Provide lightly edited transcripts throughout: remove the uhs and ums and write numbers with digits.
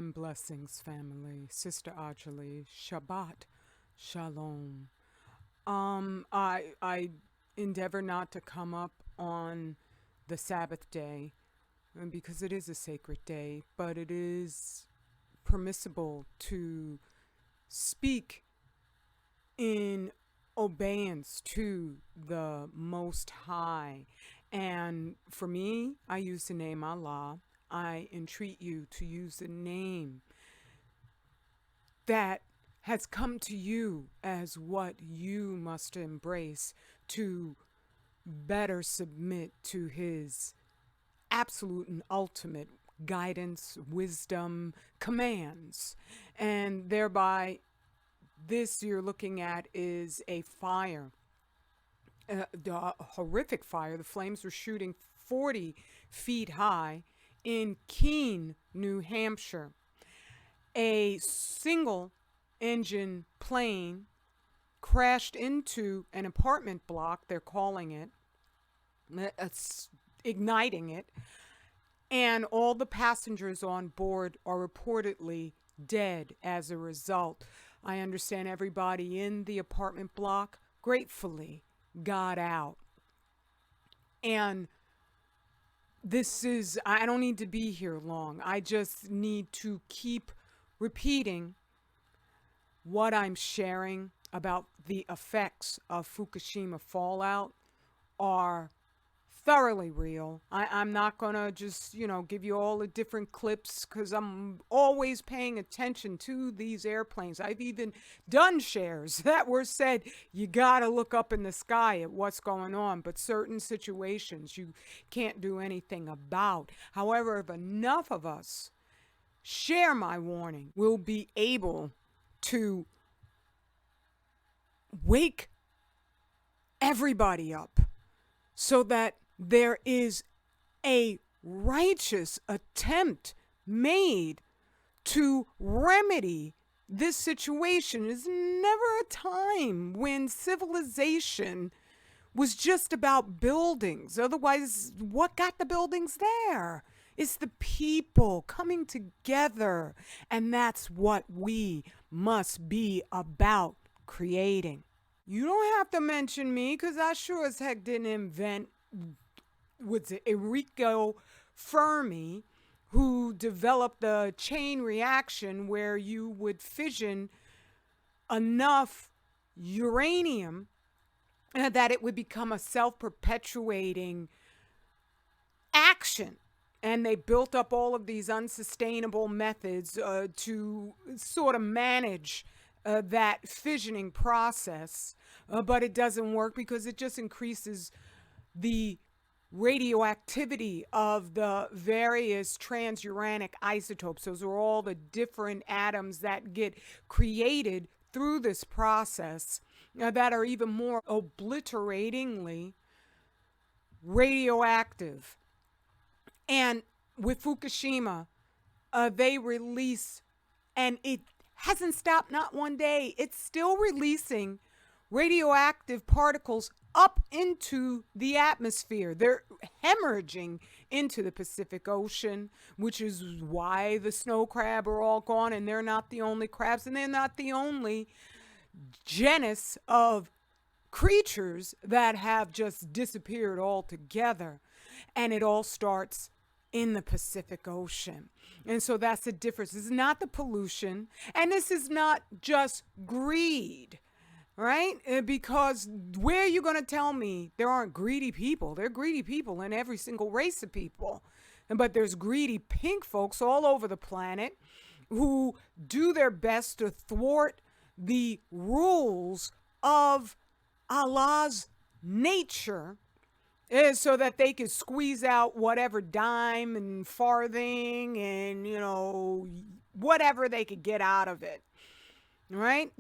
and blessings, family. Sister Ajali, Shabbat Shalom. I endeavor not to come up on the Sabbath day because it is a sacred day, but it is permissible to speak in obeyance to the Most High. And for me, I use the name Allah. I entreat you to use the name that has come to you as what you must embrace to better submit to His absolute and ultimate guidance, wisdom, commands. And thereby, this you're looking at is a fire, a horrific fire. The flames were shooting 40 feet high in Keene, New Hampshire. A single engine plane crashed into an apartment block, they're calling it, igniting it, and all the passengers on board are reportedly dead as a result. I understand everybody in the apartment block gratefully got out. And I don't need to be here long. I just need to keep repeating what I'm sharing about the effects of Fukushima fallout are thoroughly real. I'm not going to just, give you all the different clips because I'm always paying attention to these airplanes. I've even done shares that were said, you got to look up in the sky at what's going on, but certain situations you can't do anything about. However, if enough of us share my warning, we'll be able to wake everybody up so that there is a righteous attempt made to remedy this situation. There's never a time when civilization was just about buildings. Otherwise, what got the buildings there? It's the people coming together. And that's what we must be about creating. You don't have to mention me because I sure as heck didn't invent was it Enrico Fermi, who developed the chain reaction where you would fission enough uranium that it would become a self-perpetuating action. And they built up all of these unsustainable methods to sort of manage that fissioning process. But it doesn't work because it just increases the radioactivity of the various transuranic isotopes. Those are all the different atoms that get created through this process that are even more obliteratingly radioactive. And with Fukushima, they release, and it hasn't stopped not one day, it's still releasing radioactive particles up into the atmosphere. They're hemorrhaging into the Pacific Ocean, which is why the snow crab are all gone, and they're not the only crabs, and they're not the only genus of creatures that have just disappeared altogether. And it all starts in the Pacific Ocean. And so that's the difference. This is not the pollution, and this is not just greed. Right? Because where are you going to tell me there aren't greedy people? There are greedy people in every single race of people. But there's greedy pink folks all over the planet who do their best to thwart the rules of Allah's nature so that they can squeeze out whatever dime and farthing and, whatever they could get out of it. Right?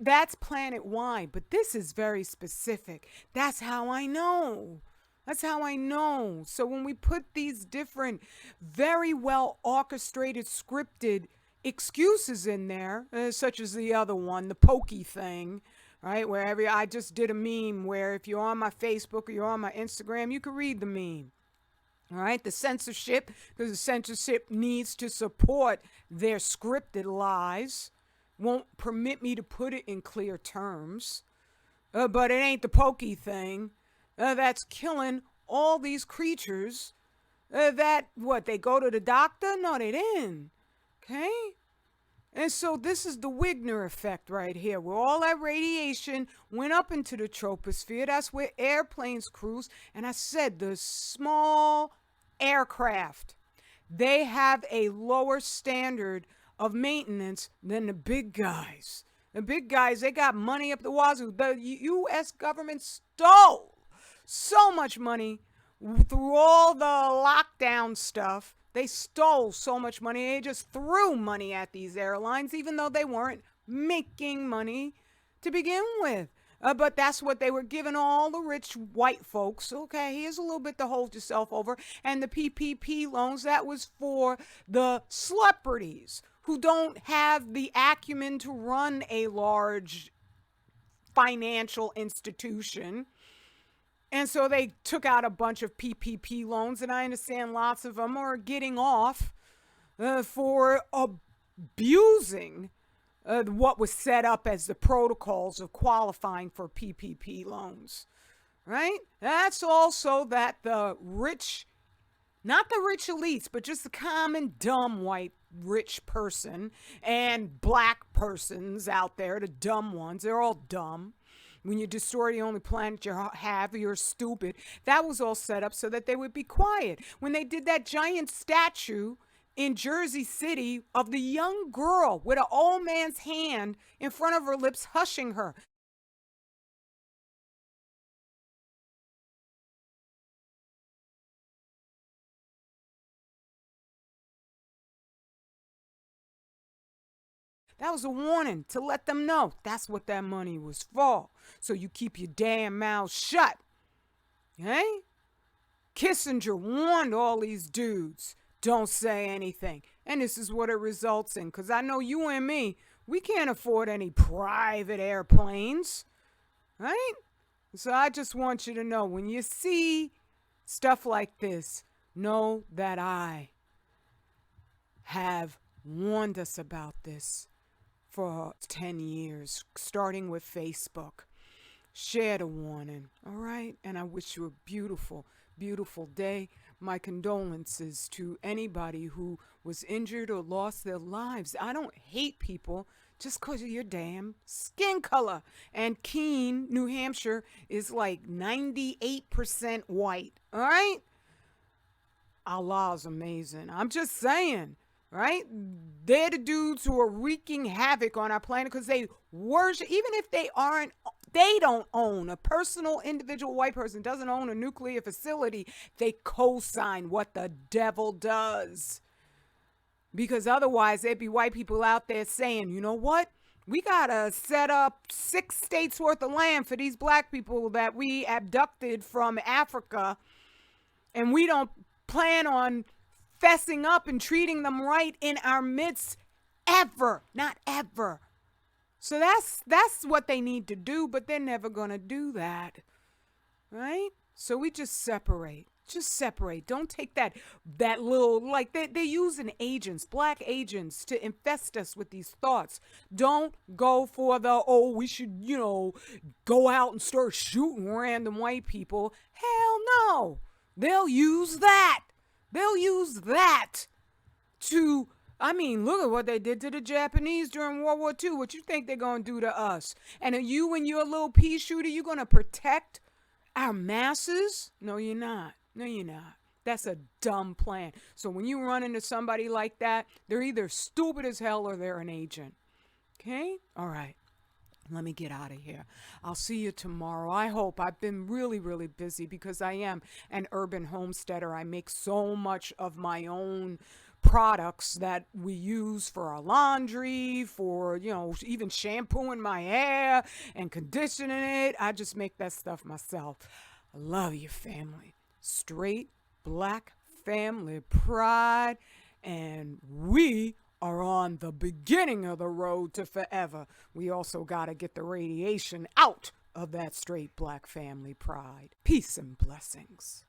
That's planet-wide, but this is very specific. That's how I know. That's how I know. So when we put these different, very well orchestrated, scripted excuses in there, such as the other one, the pokey thing, right? I just did a meme where if you're on my Facebook or you're on my Instagram, you can read the meme. All right, the censorship, because the censorship needs to support their scripted lies, won't permit me to put it in clear terms. But it ain't the pokey thing that's killing all these creatures. They go to the doctor? No, they didn't. Okay? And so this is the Wigner effect right here, where all that radiation went up into the troposphere. That's where airplanes cruise. And I said the small aircraft, they have a lower standard of maintenance than the big guys. The big guys, they got money up the wazoo. The U.S. government stole so much money through all the lockdown stuff. They stole so much money. They just threw money at these airlines, even though they weren't making money to begin with. But that's what they were giving all the rich white folks. Okay, here's a little bit to hold yourself over. And the PPP loans, that was for the celebrities who don't have the acumen to run a large financial institution. And so they took out a bunch of PPP loans, and I understand lots of them are getting off for abusing what was set up as the protocols of qualifying for PPP loans, right? That's also that the rich, not the rich elites, but just the common dumb white rich person and black persons out there, the dumb ones, they're all dumb. When you destroy the only planet you have, you're stupid. That was all set up so that they would be quiet. When they did that giant statue in Jersey City of the young girl with an old man's hand in front of her lips, hushing her. That was a warning to let them know that's what that money was for. So you keep your damn mouth shut. Okay? Kissinger warned all these dudes, don't say anything. And this is what it results in. Because I know you and me, we can't afford any private airplanes. Right? So I just want you to know, when you see stuff like this, know that I have warned us about this for 10 years, starting with Facebook. Share the warning, all right? And I wish you a beautiful, beautiful day. My condolences to anybody who was injured or lost their lives. I don't hate people just because of your damn skin color. And Keene, New Hampshire is like 98% white, all right? Allah's amazing. I'm just saying. Right? They're the dudes who are wreaking havoc on our planet because they worship, even if they don't own, a personal individual white person doesn't own a nuclear facility, they co-sign what the devil does. Because otherwise there'd be white people out there saying, you know what? We gotta set up 6 states worth of land for these black people that we abducted from Africa, and we don't plan on fessing up and treating them right in our midst ever, not ever. So that's what they need to do, but they're never going to do that, right? So we just separate. Don't take that little, like they're using agents, black agents, to infest us with these thoughts. Don't go for the, we should, go out and start shooting random white people. Hell no. They'll use that. They'll use that to, look at what they did to the Japanese during World War II. What you think they're going to do to us? And are you and your little pea shooter, you going to protect our masses? No, you're not. No, you're not. That's a dumb plan. So when you run into somebody like that, they're either stupid as hell or they're an agent. Okay? All right. Let me get out of here. I'll see you tomorrow. I hope. I've been really, really busy because I am an urban homesteader. I make so much of my own products that we use for our laundry, for, even shampooing my hair and conditioning it. I just make that stuff myself. I love you, family. Straight black family pride. And we are on the beginning of the road to forever. We also got to get the radiation out of that straight black family pride. Peace and blessings.